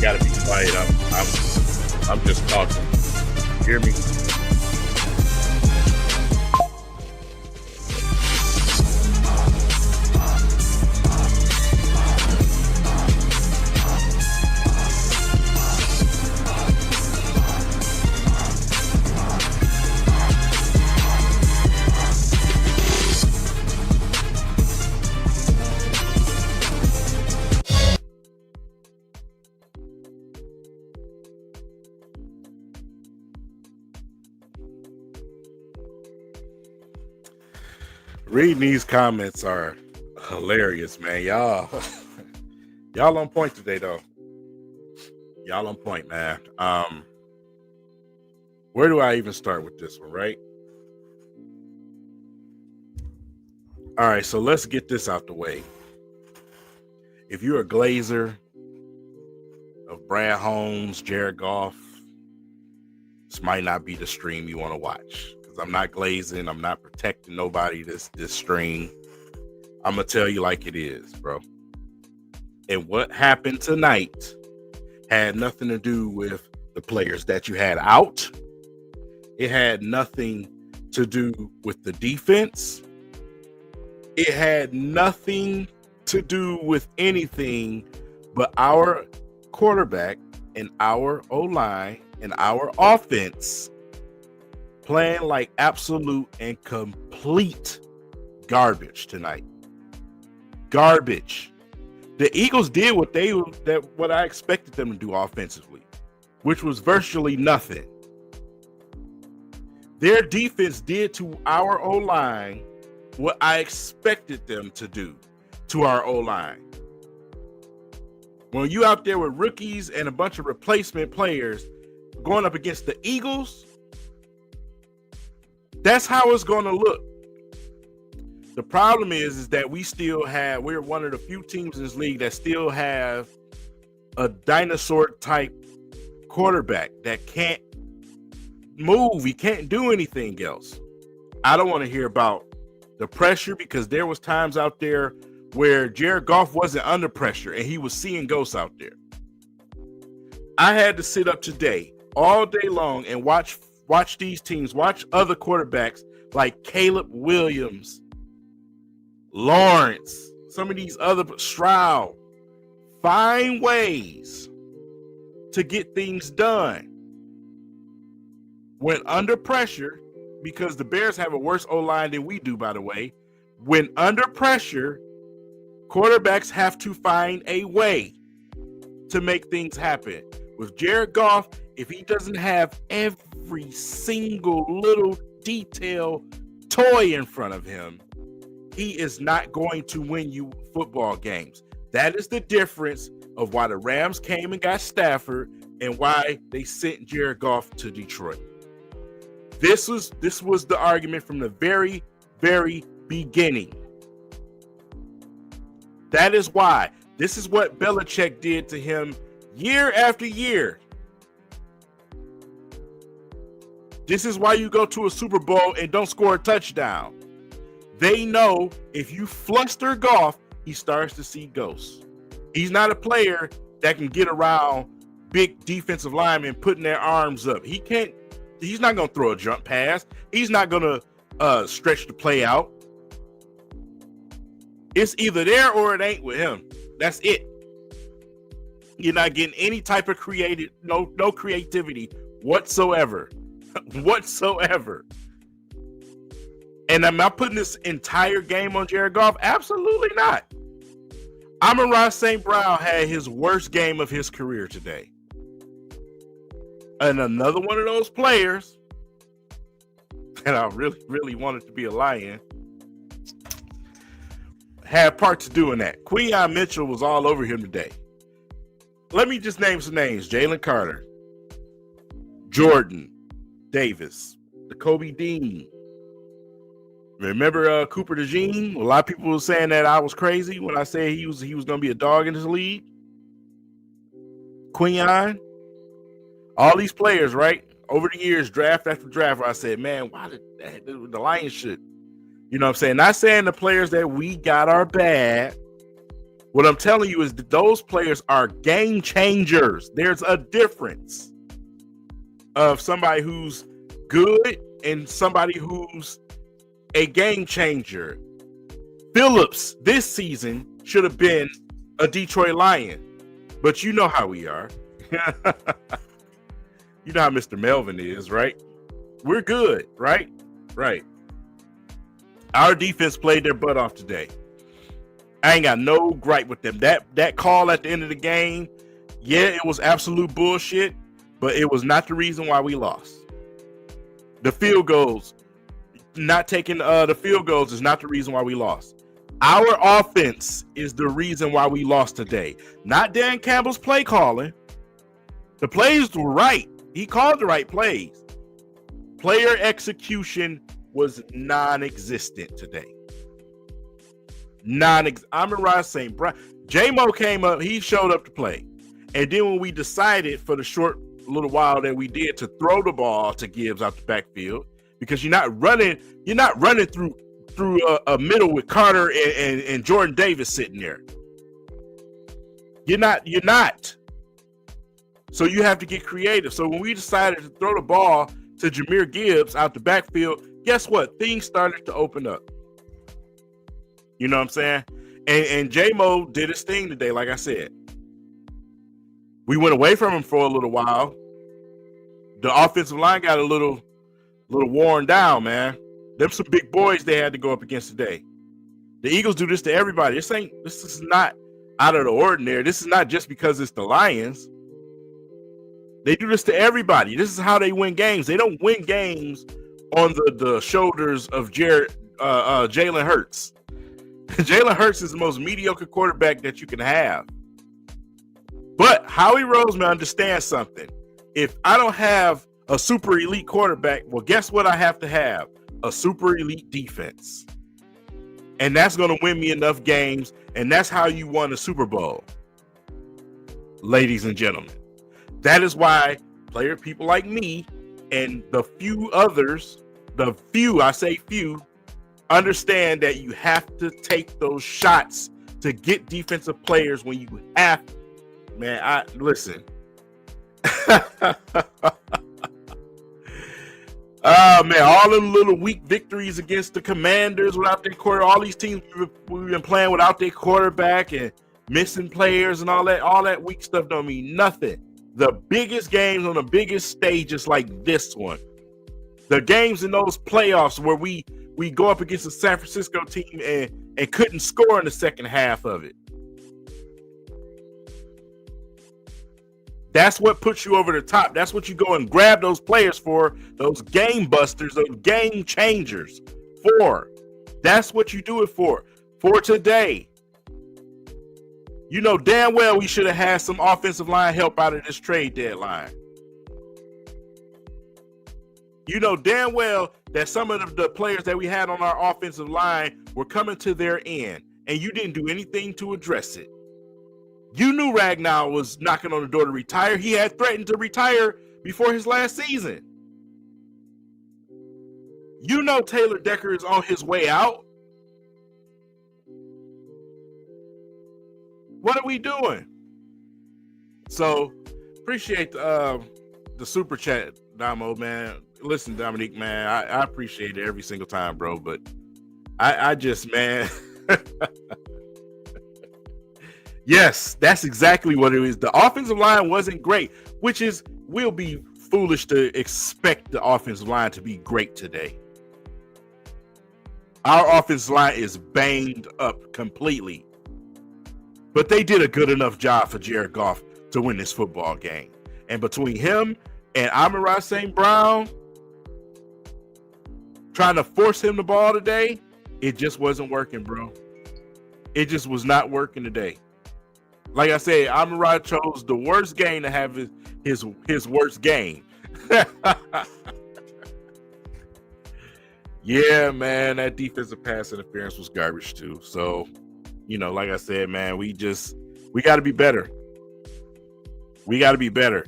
gotta be quiet. I'm just talking. Hear me? Reading these comments are hilarious, man. Y'all on point today, though. Y'all on point, man. Where do I even start with this one, right? All right, so let's get this out the way. If you're a Glazer of Brad Holmes, Jared Goff, this might not be the stream you want to watch. I'm not glazing. I'm not protecting nobody this stream. I'm going to tell you like it is, bro. And what happened tonight had nothing to do with the players that you had out. It had nothing to do with the defense. It had nothing to do with anything but our quarterback and our O-line and our offense playing like absolute and complete garbage tonight. Garbage. The Eagles did what I expected them to do offensively, which was virtually nothing. Their defense did to our O-line what I expected them to do to our O-line. When you out there with rookies and a bunch of replacement players going up against the Eagles, that's how it's going to look. The problem is that we're one of the few teams in this league that still have a dinosaur type quarterback that can't move. He can't do anything else. I don't want to hear about the pressure because there was times out there where Jared Goff wasn't under pressure and he was seeing ghosts out there. I had to sit up today all day long and watch these teams, watch other quarterbacks like Caleb Williams, Lawrence, some of these other, Stroud, find ways to get things done when under pressure, because the Bears have a worse O-line than we do, by the way. When under pressure, quarterbacks have to find a way to make things happen. With Jared Goff, if he doesn't have every single little detail toy in front of him, he is not going to win you football games. That is the difference of why the Rams came and got Stafford and why they sent Jared Goff to Detroit. This was the argument from the very, very beginning. That is why. This is what Belichick did to him year after year. This is why you go to a Super Bowl and don't score a touchdown. They know if you fluster Goff, he starts to see ghosts. He's not a player that can get around big defensive linemen putting their arms up. He's not going to throw a jump pass. He's not going to stretch the play out. It's either there or it ain't with him. That's it. You're not getting any type of no creativity whatsoever. Whatsoever. And am I putting this entire game on Jared Goff? Absolutely not. Amon-Ra St. had his worst game of his career today. And another one of those players that I really, really wanted to be a Lion had part to do in that. Quinyon Mitchell was all over him today. Let me just name some names. Jalen Carter, Jordan Davis, Kobe Dean. Remember Cooper DeJean? A lot of people were saying that I was crazy when I said he was going to be a dog in this league. Quinyon. All these players, right? Over the years, draft after draft, where I said, man, why did the Lions should, you know what I'm saying? Not saying the players that we got are bad, What I'm telling you is that those players are game changers. There's a difference of somebody who's good and somebody who's a game changer. Phillips this season should have been a Detroit Lion, but you know how we are. You know how Mr. Melvin is, right? We're good, right? Right. Our defense played their butt off today. I ain't got no gripe with them. That call at the end of the game, yeah, it was absolute bullshit, but it was not the reason why we lost. The field goals, not taking the field goals is not the reason why we lost. Our offense is the reason why we lost today. Not Dan Campbell's play calling. The plays were right. He called the right plays. Player execution was non-existent today. Amon-Ra St. J-Mo came up, he showed up to play. And then when we decided for the short little while that we did to throw the ball to Gibbs out the backfield, because you're not running through a middle with Carter and Jordan Davis sitting there. You're not. So you have to get creative. So when we decided to throw the ball to Jahmyr Gibbs out the backfield, guess what? Things started to open up. You know what I'm saying? And J-Mo did his thing today, like I said. We went away from him for a little while. The offensive line got a little worn down, man. Them some big boys they had to go up against today. The Eagles do this to everybody. This is not out of the ordinary. This is not just because it's the Lions. They do this to everybody. This is how they win games. They don't win games on the shoulders of Jalen Hurts. Jalen Hurts is the most mediocre quarterback that you can have. But Howie Roseman understands something. If I don't have a super elite quarterback, well, guess what I have to have? A super elite defense. And that's going to win me enough games, and that's how you won the Super Bowl. Ladies and gentlemen, that is why people like me and the few others, I say few, understand that you have to take those shots to get defensive players when you have. Man, listen. Man, all them little weak victories against the Commanders without their quarter, all these teams we've been playing without their quarterback and missing players and all that weak stuff don't mean nothing. The biggest games on the biggest stages like this one, the games in those playoffs where we go up against the San Francisco team and couldn't score in the second half of it. That's what puts you over the top. That's what you go and grab those players for, those game busters, those game changers for. That's what you do it for today. You know damn well we should have had some offensive line help out of this trade deadline. You know damn well that some of the players that we had on our offensive line were coming to their end, and you didn't do anything to address it. You knew Ragnow was knocking on the door to retire. He had threatened to retire before his last season. You know Taylor Decker is on his way out. What are we doing? So, appreciate the super chat, Damo, man. Listen, Dominique, man, I appreciate it every single time, bro. But I just, man... Yes, that's exactly what it is. The offensive line wasn't great, which is, we'll be foolish to expect the offensive line to be great today. Our offensive line is banged up completely. But they did a good enough job for Jared Goff to win this football game. And between him and Amon-Ra St. Brown trying to force him the ball today, it just wasn't working, bro. It just was not working today. Like I said, Amon-Ra chose the worst game to have his worst game. Yeah, man, that defensive pass interference was garbage too. So, you know, like I said, man, we got to be better. We got to be better.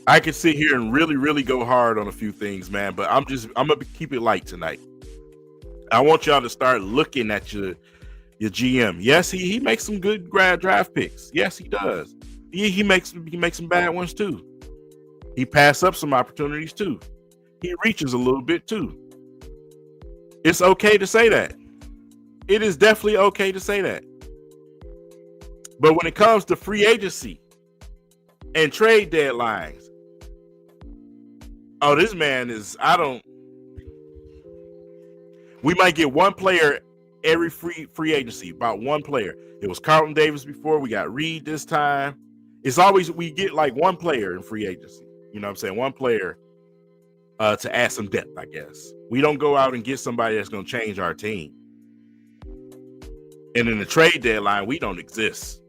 I can sit here and really, really go hard on a few things, man, but I'm going to keep it light tonight. I want y'all to start looking at Your GM, yes, he makes some good draft picks. Yes, he does. He makes some bad ones too. He passes up some opportunities too. He reaches a little bit too. It's okay to say that. It is definitely okay to say that. But when it comes to free agency and trade deadlines, oh, this man is, we might get one player every free agency, about one player. It was Carlton Davis before, we got Reed this time. It's always, we get like one player in free agency. You know what I'm saying? One player to add some depth, I guess. We don't go out and get somebody that's going to change our team. And in the trade deadline, we don't exist.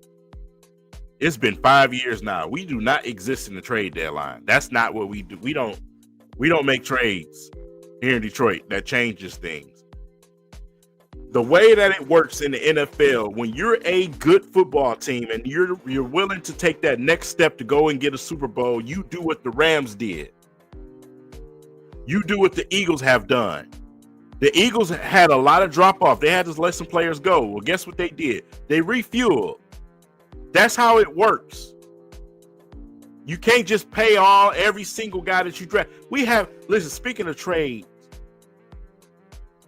It's been 5 years now. We do not exist in the trade deadline. That's not what we do. We don't make trades here in Detroit that changes things. The way that it works in the NFL, when you're a good football team and you're willing to take that next step to go and get a Super Bowl, you do what the Rams did. You do what the Eagles have done. The Eagles had a lot of drop-off. They had to let some players go. Well, guess what they did? They refueled. That's how it works. You can't just pay every single guy that you draft. Listen, speaking of trades,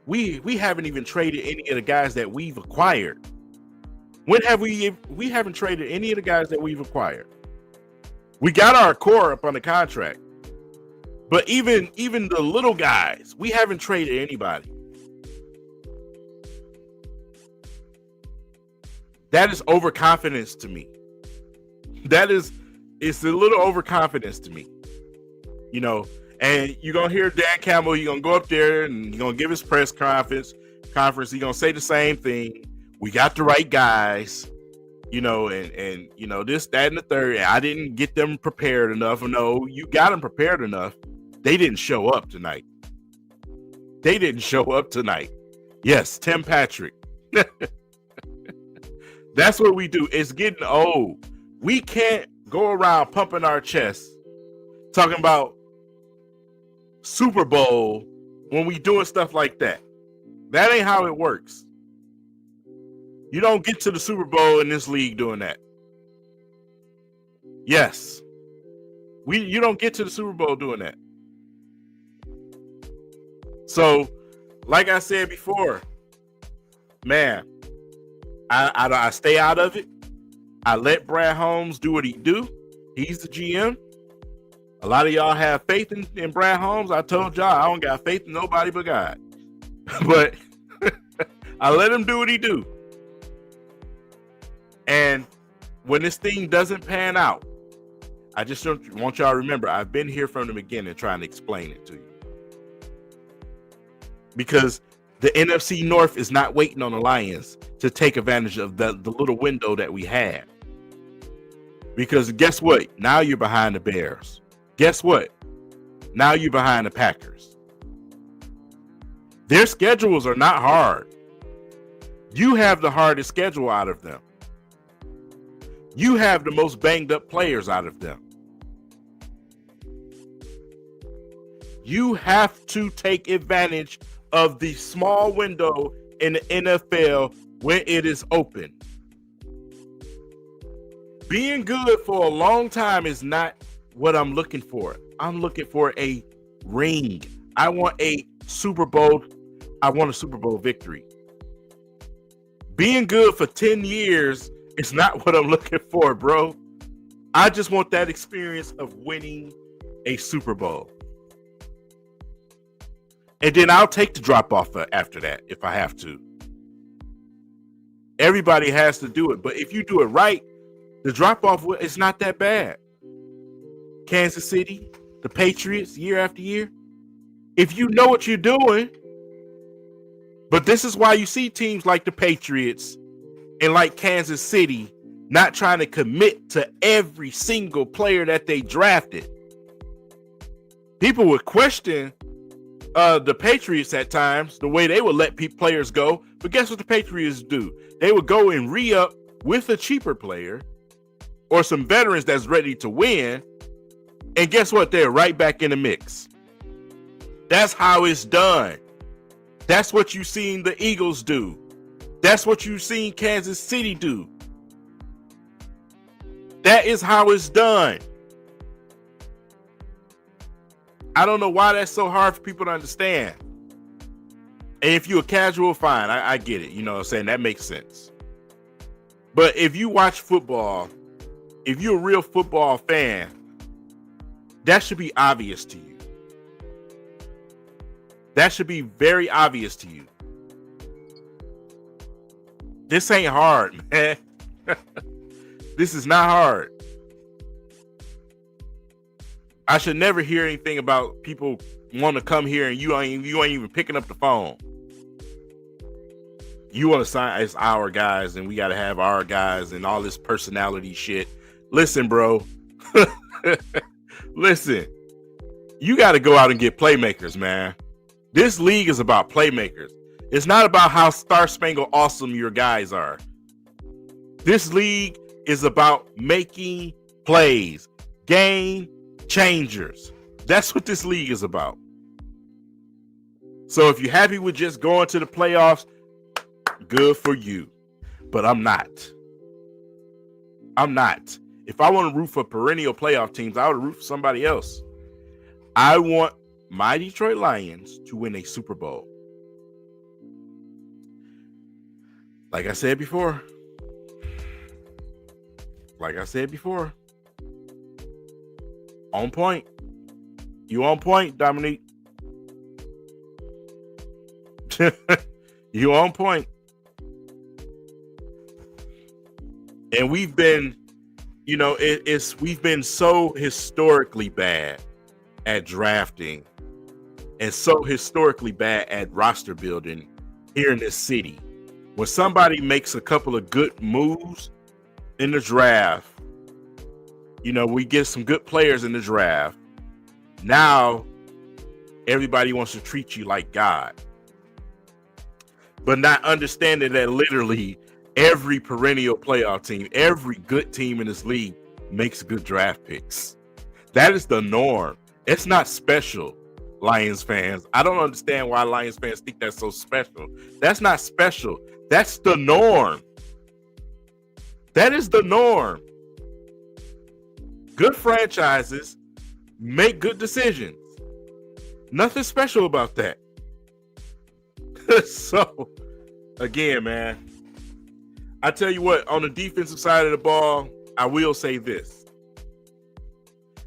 we haven't even traded any of the guys that we've acquired. When have we haven't traded any of the guys that we've acquired? We got our core up on the contract. But even the little guys, we haven't traded anybody. That is overconfidence to me. It's a little overconfidence to me. You know, and you're going to hear Dan Campbell, he's going to go up there and he's going to give his press conference. He's going to say the same thing. We got the right guys, you know, and you know, this, that, and the third. I didn't get them prepared enough. No, you got them prepared enough. They didn't show up tonight. Yes, Tim Patrick. That's what we do. It's getting old. We can't go around pumping our chests talking about Super Bowl when we doing stuff like that. That ain't how it works. You don't get to the Super Bowl in this league doing that. Yes. You don't get to the Super Bowl doing that. So, like I said before, man, I stay out of it. I let Brad Holmes do what he do. He's the GM. A lot of y'all have faith in Brad Holmes. I told y'all I don't got faith in nobody but God. But I let him do what he do. And when this thing doesn't pan out, I just want y'all to remember, I've been here from the beginning trying to explain it to you. Because the NFC North is not waiting on the Lions to take advantage of the little window that we have. Because guess what? Now you're behind the Bears. Guess what? Now you're behind the Packers. Their schedules are not hard. You have the hardest schedule out of them. You have the most banged up players out of them. You have to take advantage of the small window in the NFL when it is open. Being good for a long time is not what I'm looking for. I'm looking for a ring. I want a Super Bowl. I want a Super Bowl victory. Being good for 10 years is not what I'm looking for, bro. I just want that experience of winning a Super Bowl. And then I'll take the drop off after that if I have to. Everybody has to do it. But if you do it right, the drop off is not that bad. Kansas City, the Patriots, year after year. If you know what you're doing. But this is why you see teams like the Patriots and like Kansas City not trying to commit to every single player that they drafted. People would question the Patriots at times, the way they would let players go. But guess what the Patriots do? They would go and re-up with a cheaper player or some veterans that's ready to win. And guess what? They're right back in the mix. That's how it's done. That's what you've seen the Eagles do. That's what you've seen Kansas City do. That is how it's done. I don't know why that's so hard for people to understand. And if you're a casual, fine, I get it. You know what I'm saying? That makes sense. But if you watch football, if you're a real football fan, that should be obvious to you. That should be very obvious to you. This ain't hard, man. This is not hard. I should never hear anything about people want to come here and you ain't even picking up the phone. You want to sign, it's our guys and we got to have our guys and all this personality shit. Listen, bro. Listen. You got to go out and get playmakers, man. This league is about playmakers. It's not about how star-spangled awesome your guys are. This league is about making plays, game changers. That's what this league is about. So if you're happy with just going to the playoffs, good for you. But I'm not. I'm not. If I want to root for perennial playoff teams, I would root for somebody else. I want my Detroit Lions to win a Super Bowl. Like I said before. On point. You on point, Dominique. You on point. And we've been, you know, we've been so historically bad at drafting and so historically bad at roster building here in this city. When somebody makes a couple of good moves in the draft, you know, we get some good players in the draft. Now, everybody wants to treat you like God. But not understanding that literally every perennial playoff team, every good team in this league makes good draft picks. That is the norm. It's not special, Lions fans. I don't understand why Lions fans think that's so special. That's not special. That's the norm. That is the norm. Good franchises make good decisions. Nothing special about that. So, again, man, I tell you what, on the defensive side of the ball, I will say this.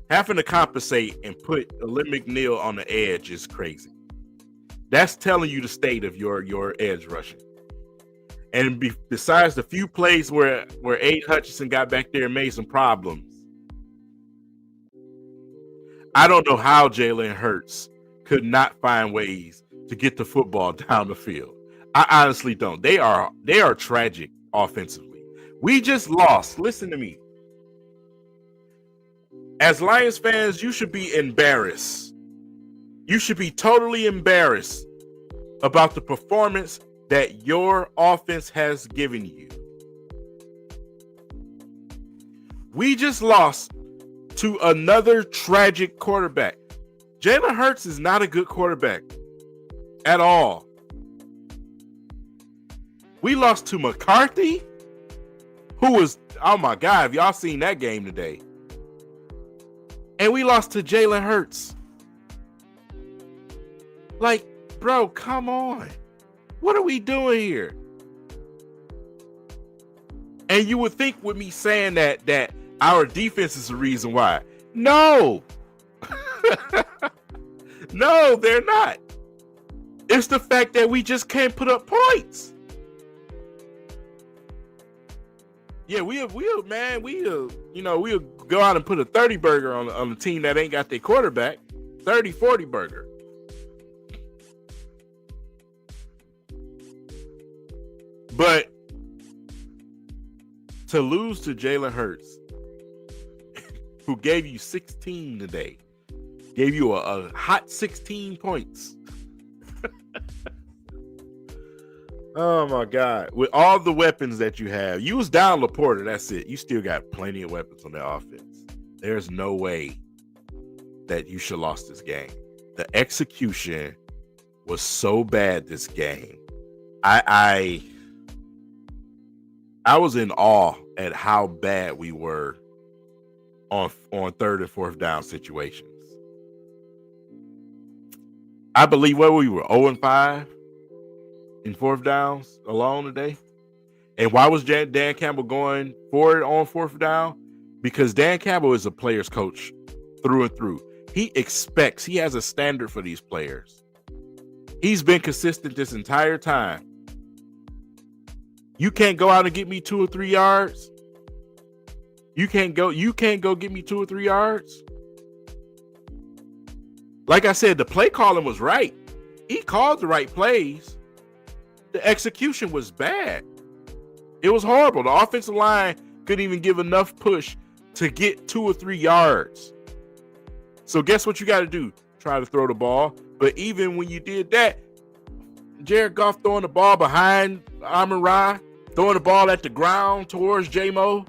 Having to compensate and put Lim McNeil on the edge is crazy. That's telling you the state of your edge rushing. And besides the few plays where Aiden Hutchinson got back there and made some problems, I don't know how Jalen Hurts could not find ways to get the football down the field. I honestly don't. They are tragic offensively. We just lost. Listen to me. As Lions fans, you should be embarrassed. You should be totally embarrassed about the performance that your offense has given you. We just lost to another tragic quarterback. Jalen Hurts is not a good quarterback at all. We lost to McCarthy, who was, oh my God, have y'all seen that game today? And we lost to Jalen Hurts. Like, bro, come on. What are we doing here? And you would think with me saying that our defense is the reason why. No. No, they're not. It's the fact that we just can't put up points. Yeah, we'll go out and put a 30 burger on the team that ain't got their quarterback. 30-40 burger. But to lose to Jalen Hurts, who gave you 16 today, gave you a hot 16 points. Oh my God. With all the weapons that you have, you was down Laporta, that's it. You still got plenty of weapons on that offense. There's no way that you should have lost this game. The execution was so bad this game. I was in awe at how bad we were on third and fourth down situations. I believe what we were 0-5 in fourth downs alone today. And why was Dan Campbell going for it on fourth down? Because Dan Campbell is a player's coach through and through. He has a standard for these players. He's been consistent this entire time. You can't go out and get me 2 or 3 yards. You can't go get me 2 or 3 yards. Like I said, the play calling was right. He called the right plays. The execution was bad. It was horrible. The offensive line couldn't even give enough push to get 2 or 3 yards. So guess what you got to do? Try to throw the ball. But even when you did that, Jared Goff throwing the ball behind Amon-Ra, throwing the ball at the ground towards J-Mo.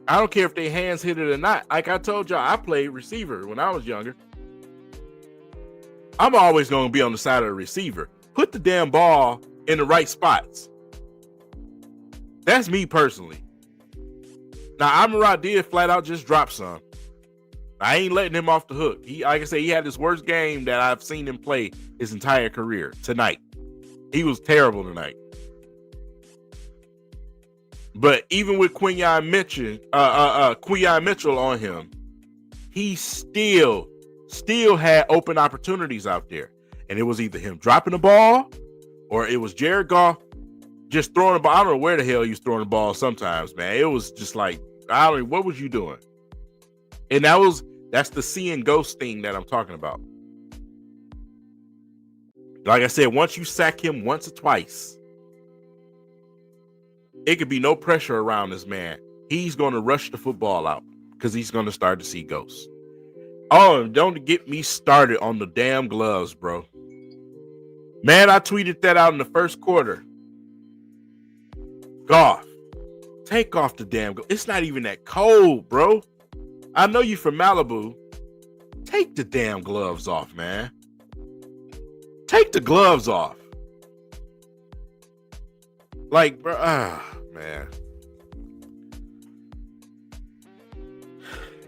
I don't care if their hands hit it or not. Like I told y'all, I played receiver when I was younger. I'm always going to be on the side of the receiver. Put the damn ball in the right spots. That's me personally. Now, Amon-Ra did flat out just drop some. I ain't letting him off the hook. Like I said, he had his worst game that I've seen him play his entire career tonight. He was terrible tonight. But even with Quinyon Mitchell on him, he still had open opportunities out there. And it was either him dropping the ball or it was Jared Goff just throwing the ball. I don't know where the hell he was throwing the ball sometimes, man. It was just like, I don't know, what was you doing? And that's the seeing ghost thing that I'm talking about. Like I said, once you sack him once or twice, it could be no pressure around this man. He's going to rush the football out because he's going to start to see ghosts. Oh, and don't get me started on the damn gloves, bro. Man, I tweeted that out in the first quarter. Goff, take off the damn gloves. It's not even that cold, bro. I know you from Malibu. Take the damn gloves off, man. Take the gloves off. Like, bro, man.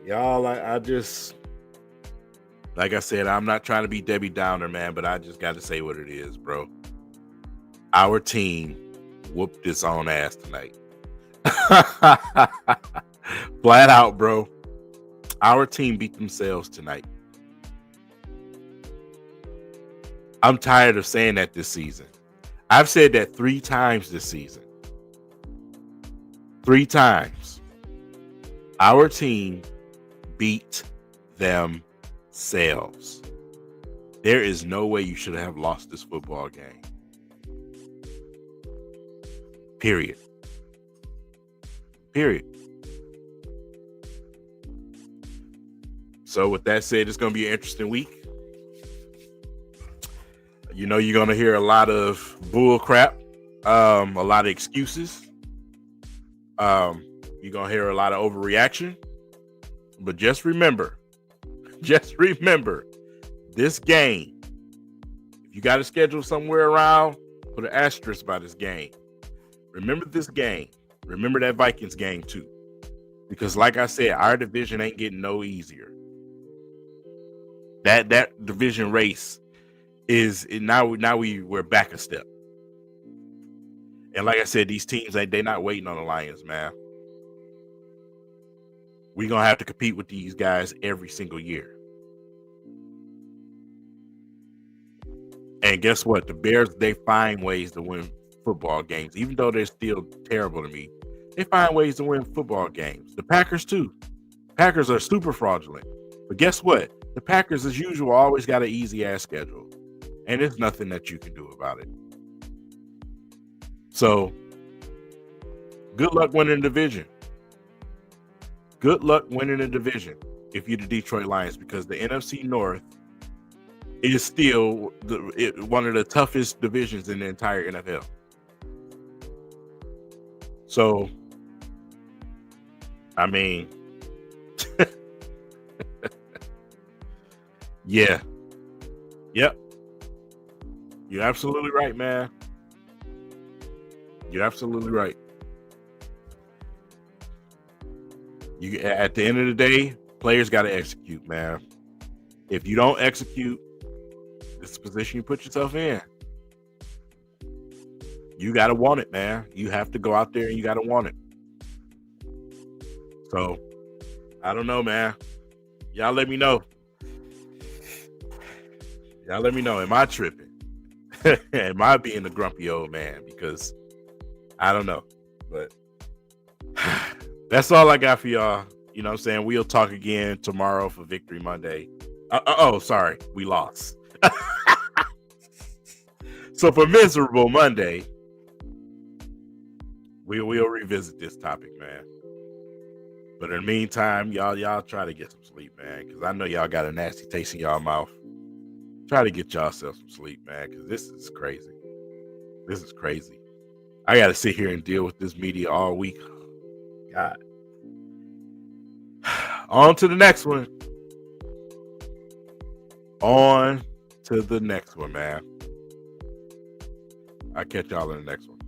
Y'all, like I said, I'm not trying to be Debbie Downer, man, but I just got to say what it is, bro. Our team whooped its own ass tonight. Flat out, bro. Our team beat themselves tonight. I'm tired of saying that this season. I've said that 3 times this season. 3 times. Our team beat themselves. There is no way you should have lost this football game. Period. So with that said, it's going to be an interesting week. You know, you're going to hear a lot of bull crap, a lot of excuses. You're going to hear a lot of overreaction. But just remember, this game, if you got to schedule somewhere around, put an asterisk by this game. Remember this game. Remember that Vikings game too. Because like I said, our division ain't getting no easier. That division race is now we're back a step. And like I said, these teams, they not waiting on the Lions, man. We're going to have to compete with these guys every single year. And guess what? The Bears, they find ways to win football games. Even though they're still terrible to me, they find ways to win football games. The Packers, too. Packers are super fraudulent. But guess what? The Packers, as usual, always got an easy-ass schedule. And there's nothing that you can do about it. So, good luck winning the division. Good luck winning the division if you're the Detroit Lions, because the NFC North is still one of the toughest divisions in the entire NFL. So, I mean, yeah. Yep. You're absolutely right, man. You're absolutely right. You at the end of the day, players got to execute, man. If you don't execute, this is the position you put yourself in. You got to want it, man. You have to go out there and you got to want it. So, I don't know, man. Y'all let me know. Y'all let me know. Am I tripping? Am I being a grumpy old man? Because I don't know. But that's all I got for y'all. You know what I'm saying? We'll talk again tomorrow for Victory Monday. Sorry. We lost. So for Miserable Monday, we'll revisit this topic, man. But in the meantime, y'all try to get some sleep, man, because I know y'all got a nasty taste in y'all mouth. Try to get yourself some sleep, man, because this is crazy. This is crazy. I got to sit here and deal with this media all week. God. On to the next one. On to the next one, man. I'll catch y'all in the next one.